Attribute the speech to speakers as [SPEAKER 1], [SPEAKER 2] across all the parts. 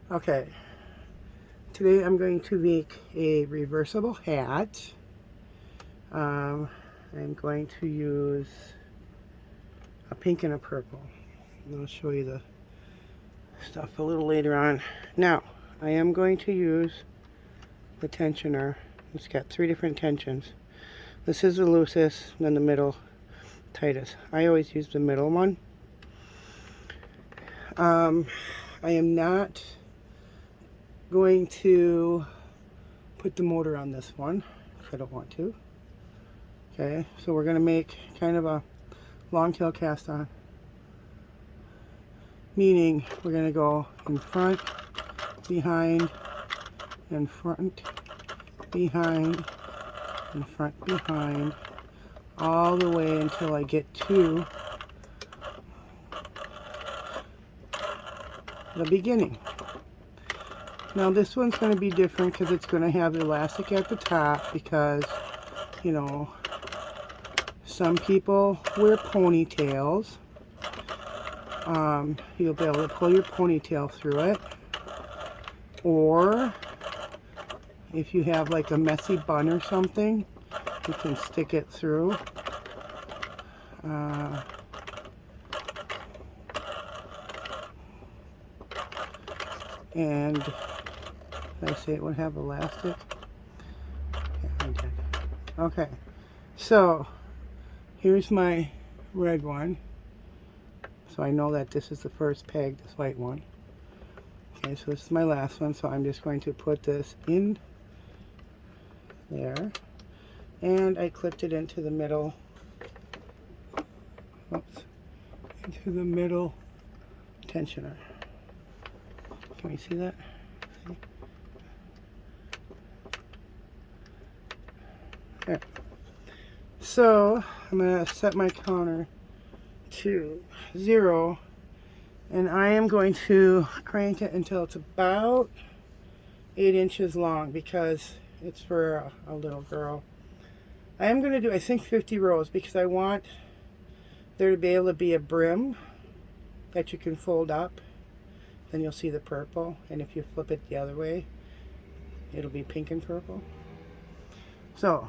[SPEAKER 1] Okay, today I'm going to make a reversible hat. I'm going to use a pink and a purple. And I'll show you the stuff a little later on. Now, I am going to use the tensioner. It's got 3 different tensions. This is the loosest, and then the middle tightest. I always use the middle one. I am not going to put the motor on this one because I don't want to. Okay, so we're going to make kind of a long tail cast on, meaning we're going to go in front, behind, in front, behind, in front, behind, all the way until I get to the beginning. Now this one's going to be different because it's going to have the elastic at the top because, you know, some people wear ponytails. You'll be able to pull your ponytail through it. Or if you have like a messy bun or something, you can stick it through. And did I say it would have elastic? Yeah, I did. Okay, so here's my red one. So I know that this is the first peg, this white one. Okay, so this is my last one, so I'm just going to put this in there. And I clipped it into the middle. Oops. Into the middle tensioner. Can we see that? See? There. So I'm going to set my counter to 0, and I am going to crank it until it's about 8 inches long because it's for a little girl. I am going to do, I think, 50 rows because I want there to be able to be a brim that you can fold up. Then you'll see the purple, and if you flip it the other way, it'll be pink and purple. So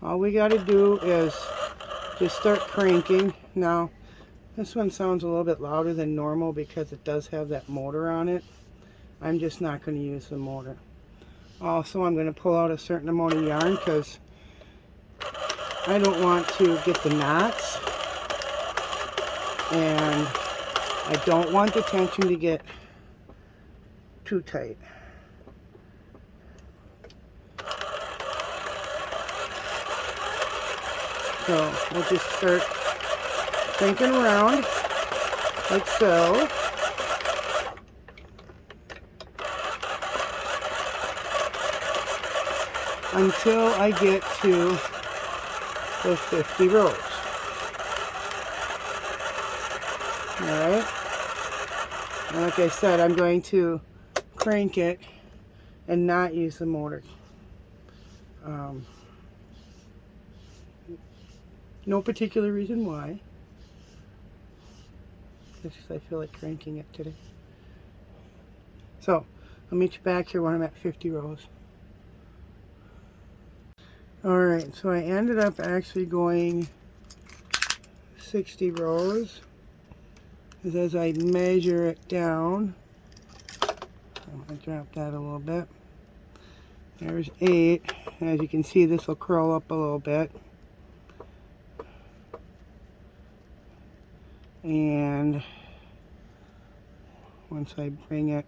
[SPEAKER 1] all we got to do is just start cranking. Now this one sounds a little bit louder than normal because it does have that motor on it. I'm just not going to use the motor. Also, I'm going to pull out a certain amount of yarn because I don't want to get the knots, and I don't want the tension to get too tight. So we'll just start cranking around like so. Until I get to the 50 rows. Alright? And like I said, I'm going to crank it and not use the motor. No particular reason why. It's just I feel like cranking it today. So, I'll meet you back here when I'm at 50 rows. Alright, so I ended up actually going 60 rows. Because as I measure it down, I'm going to drop that a little bit. There's 8. As you can see, this will curl up a little bit. And once I bring it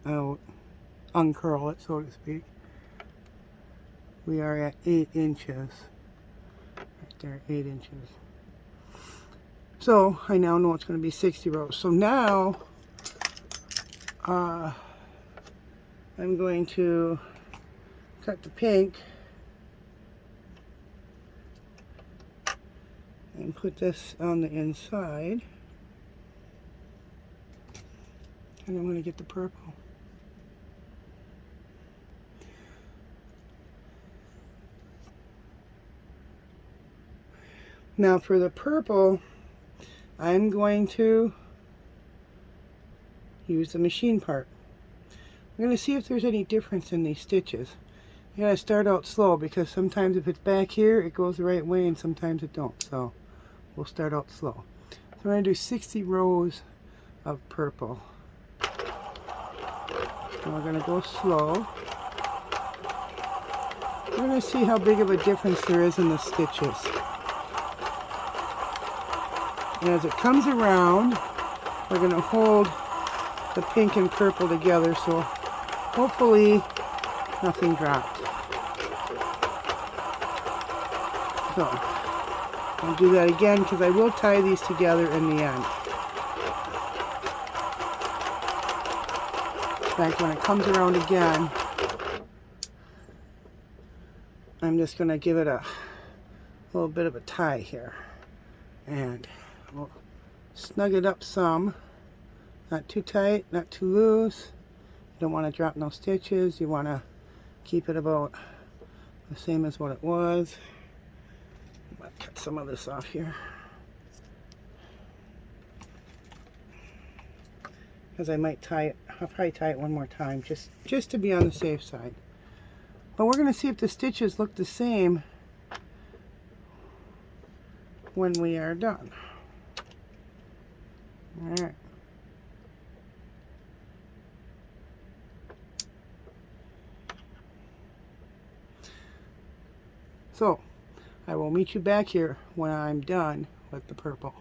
[SPEAKER 1] out, uncurl it, so to speak, we are at 8 inches. Right there, 8 inches. So I now know it's going to be 60 rows. So now I'm going to cut the pink and put this on the inside. And I'm going to get the purple. Now for the purple, I'm going to use the machine part. We're going to see if there's any difference in these stitches. You gotta start out slow because sometimes if it's back here it goes the right way and sometimes it don't. So we'll start out slow. So we're going to do 60 rows of purple. And we're going to go slow. We're going to see how big of a difference there is in the stitches. And as it comes around, we're going to hold the pink and purple together so hopefully nothing dropped. So I'll do that again because I will tie these together in the end. In fact, when it comes around again, I'm just going to give it a little bit of a tie here. And we'll snug it up some. Not too tight, not too loose. You don't want to drop no stitches. You want to keep it about the same as what it was. I'm going to cut some of this off here. Because I might tie it, I'll probably tie it one more time just to be on the safe side. But we're going to see if the stitches look the same when we are done. Alright. So, I will meet you back here when I'm done with the purple.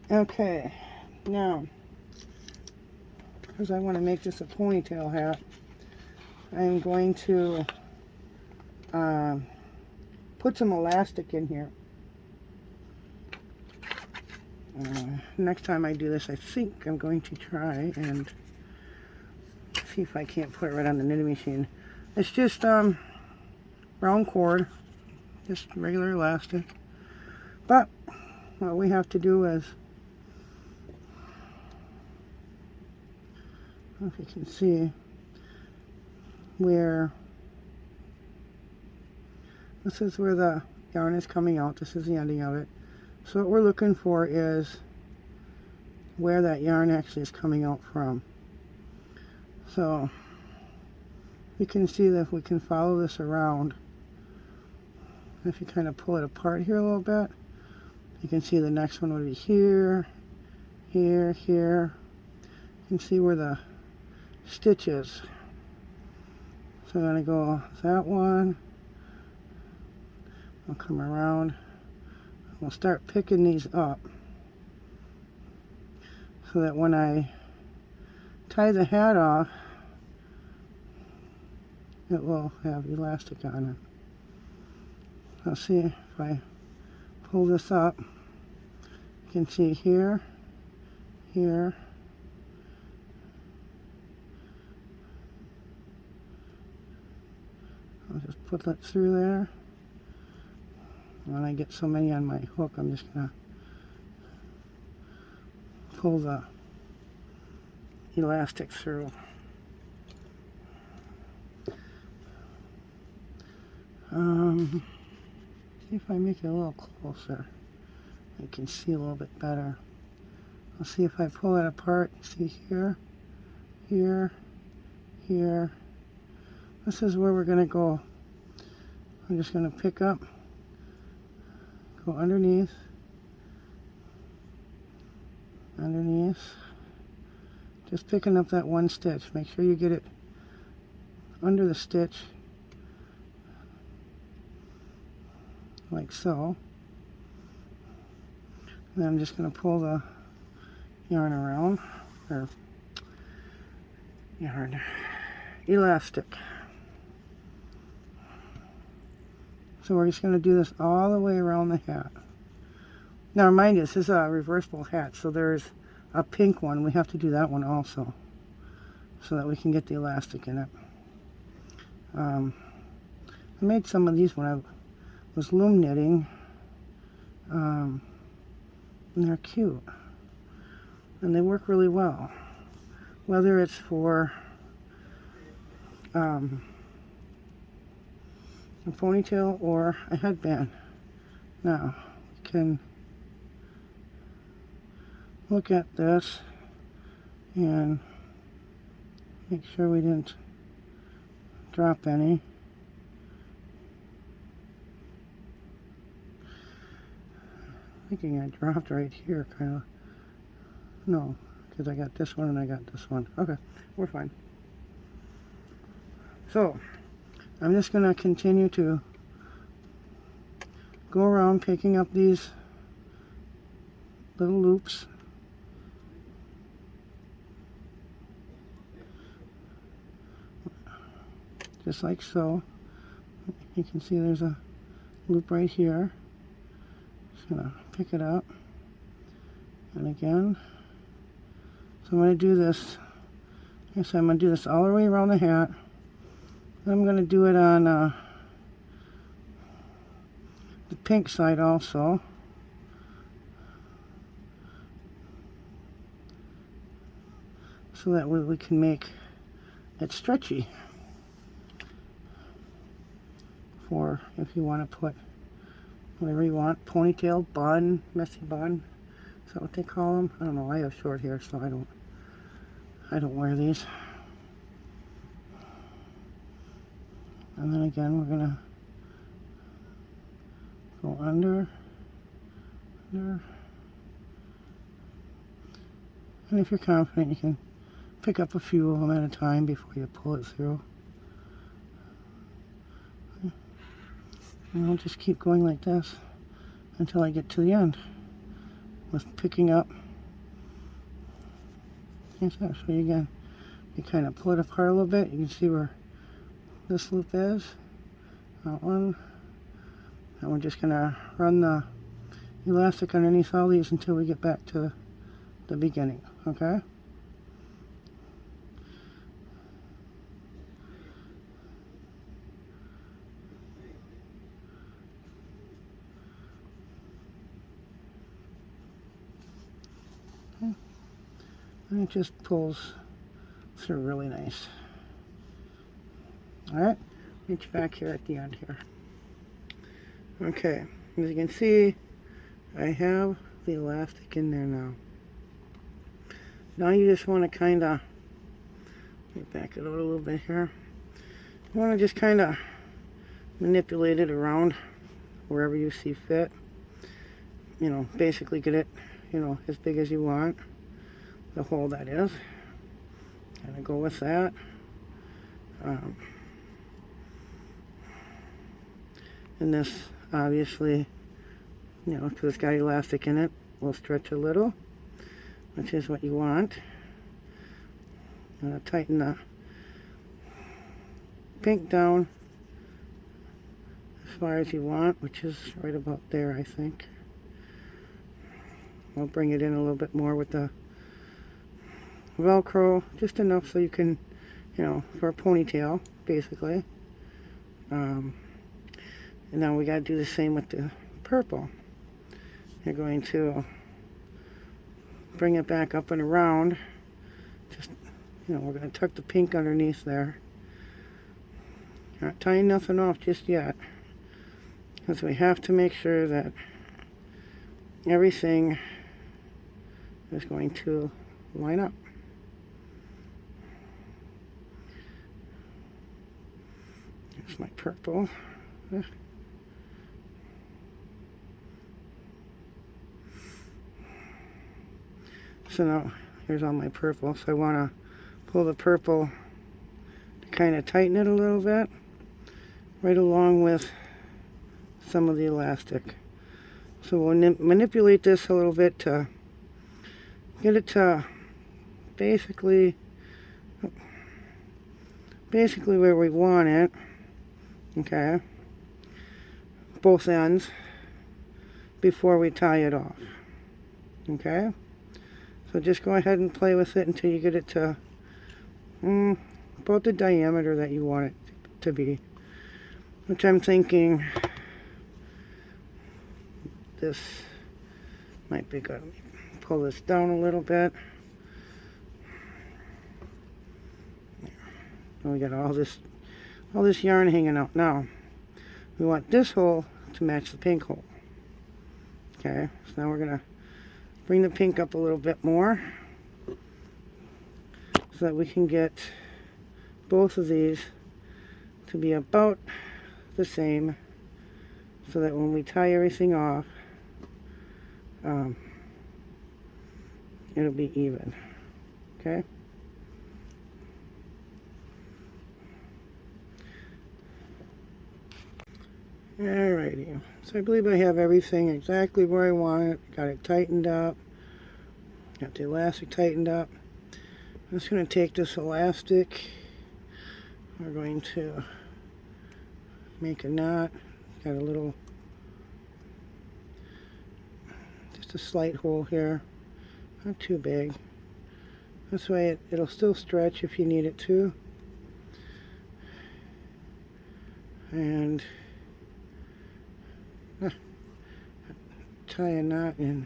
[SPEAKER 1] Okay, now, because I want to make this a ponytail hat, I'm going to put some elastic in here. Next time I do this, I think I'm going to try and see if I can't put it right on the knitting machine. It's just round cord, just regular elastic. But what we have to do is, I don't know if you can see where this is where the yarn is coming out. This is the ending of it. So what we're looking for is where that yarn actually is coming out from. So you can see that if we can follow this around, if you kind of pull it apart here a little bit, you can see the next one would be here, here, here. You can see where the stitch is. So I'm going to go that one. I'll come around. We'll start picking these up so that when I tie the hat off, it will have elastic on it. I'll see if I pull this up. You can see here, here. I'll just put that through there. When I get so many on my hook, I'm just going to pull the elastic through. See if I make it a little closer. I can see a little bit better. I'll see if I pull it apart. See here, here, here. This is where we're going to go. I'm just going to pick up, go underneath, underneath, just picking up that one stitch. Make sure you get it under the stitch, like so. And then I'm just going to pull the yarn around, or yarn, elastic. So we're just going to do this all the way around the hat. Now mind you, this is a reversible hat, so there's a pink one. We have to do that one also, so that we can get the elastic in it. I made some of these when I was loom knitting, and they're cute. And they work really well. Whether it's for a ponytail or a headband. Now, you can look at this and make sure we didn't drop any. Thinking I dropped right here, kind of. No, because I got this one and I got this one. Okay, we're fine. So, I'm just going to continue to go around picking up these little loops. Just like so. You can see there's a loop right here. Just going to pick it up. And again. So I'm going to do this. So I'm going to do this all the way around the hat. Then I'm going to do it on the pink side also. So that way we can make it stretchy. For if you want to put whatever you want, ponytail, bun, messy bun. Is that what they call them? I don't know. I have short hair, so I don't wear these. And then again, we're gonna go under. And if you're confident, you can pick up a few of them at a time before you pull it through. And I'll just keep going like this until I get to the end with picking up. Yes, actually, again, you kind of pull it apart a little bit. You can see where this loop is. That one. And we're just going to run the elastic underneath all these until we get back to the beginning. Okay? And it just pulls through really nice. Alright, reach back here at the end here. Okay, as you can see, I have the elastic in there now. Now you just want to kind of, back it out a little bit here. You want to just kind of manipulate it around wherever you see fit. You know, basically get it, you know, as big as you want. The hole that is. Kind of go with that. And this obviously, you know, because it's got elastic in it, will stretch a little, which is what you want. Tighten the pink down as far as you want, which is right about there, I think. I'll bring it in a little bit more with the Velcro, just enough so you can, you know, for a ponytail, basically. And now we got to do the same with the purple. You're going to bring it back up and around. Just, you know, we're going to tuck the pink underneath there. Not tying nothing off just yet, because we have to make sure that everything is going to line up. Here's my purple. So now here's all my purple. So I want to pull the purple to kind of tighten it a little bit, right along with some of the elastic. So we'll manipulate this a little bit to get it to basically where we want it. Okay, both ends before we tie it off. Okay, so just go ahead and play with it until you get it to about the diameter that you want it to be, which I'm thinking this might be good. Let me pull this down a little bit. And we got all this yarn hanging out. Now we want this hole to match the pink hole. Okay, so now we're gonna bring the pink up a little bit more, so that we can get both of these to be about the same, so that when we tie everything off, it'll be even. Okay? Alrighty, so I believe I have everything exactly where I want it. Got it tightened up. Got the elastic tightened up. I'm just going to take this elastic. We're going to make a knot. Got a little, just a slight hole here. Not too big. This way it'll still stretch if you need it to. And tie a knot and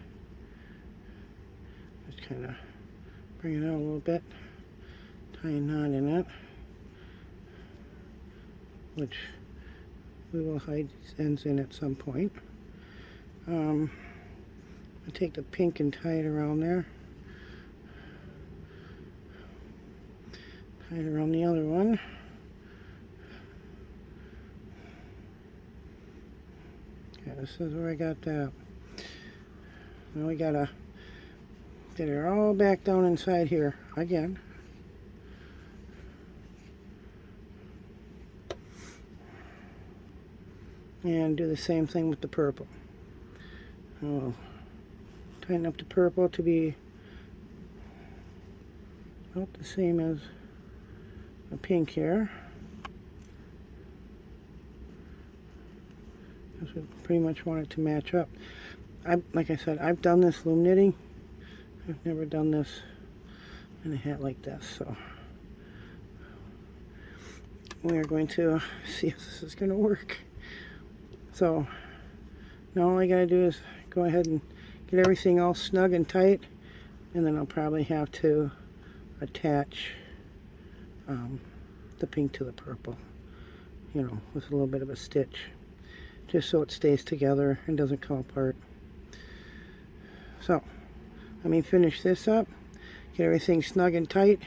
[SPEAKER 1] just kind of bring it out a little bit. Tie a knot in it, which we will hide these ends in at some point. I'll take the pink and tie it around there. Tie it around the other one. Okay, this is where I got that. Now we gotta get it all back down inside here again. And do the same thing with the purple. I'll tighten up the purple to be about the same as the pink here. Because we pretty much want it to match up. Like I said, I've done this loom knitting. I've never done this in a hat like this, so we are going to see if this is going to work. So now all I gotta do is go ahead and get everything all snug and tight, and then I'll probably have to attach the pink to the purple, you know, with a little bit of a stitch, just so it stays together and doesn't come apart. So let me finish this up, get everything snug and tight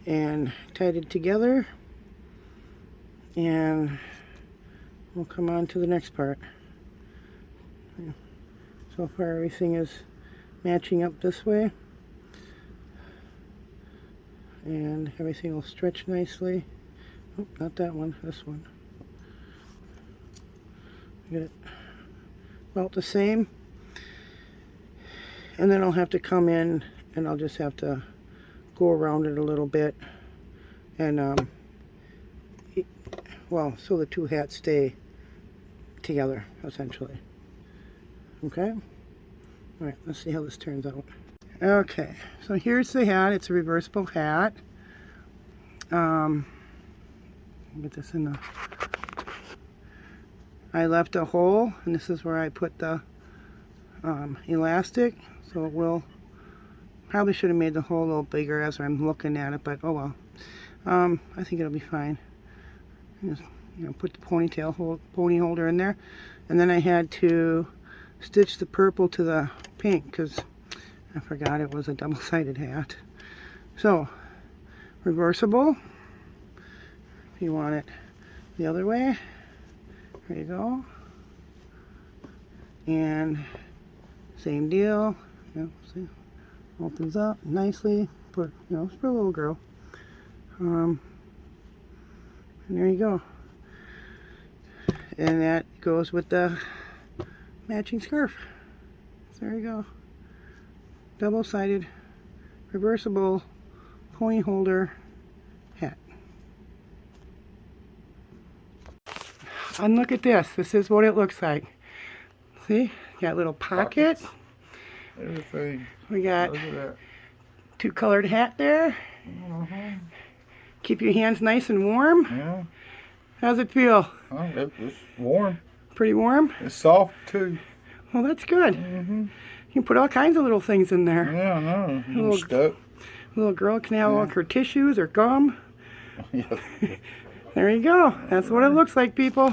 [SPEAKER 1] and tighted together, and we'll come on to the next part. So far everything is matching up this way, and everything will stretch nicely. Oh, not that one, this one. Get it about the same, and then I'll have to come in and I'll just have to go around it a little bit, and well, so the two hats stay together essentially. Okay, all right, let's see how this turns out. Okay, so here's the hat. It's a reversible hat. Get this in the, I left a hole, and this is where I put the elastic, so it will, probably should have made the hole a little bigger as I'm looking at it, but oh well. I think it'll be fine. Just, you know, put the pony holder in there, and then I had to stitch the purple to the pink because I forgot it was a double-sided hat. So reversible, if you want it the other way, there you go. And same deal, you know, see, opens up nicely for, you know, it's for a little girl. And there you go. And that goes with the matching scarf. So there you go. Double-sided, reversible pony holder hat. And look at this. This is what it looks like. See? Got little pockets.
[SPEAKER 2] Everything.
[SPEAKER 1] We got two colored hat there. Keep your hands nice and warm.
[SPEAKER 2] Yeah.
[SPEAKER 1] How's it feel?
[SPEAKER 2] Oh, it's warm.
[SPEAKER 1] Pretty warm?
[SPEAKER 2] It's soft too.
[SPEAKER 1] Well, that's good. You can put all kinds of little things in there.
[SPEAKER 2] Yeah, I know. Stuck.
[SPEAKER 1] Little girl can have all her tissues or gum.
[SPEAKER 2] Yeah.
[SPEAKER 1] There you go. That's what it looks like, people.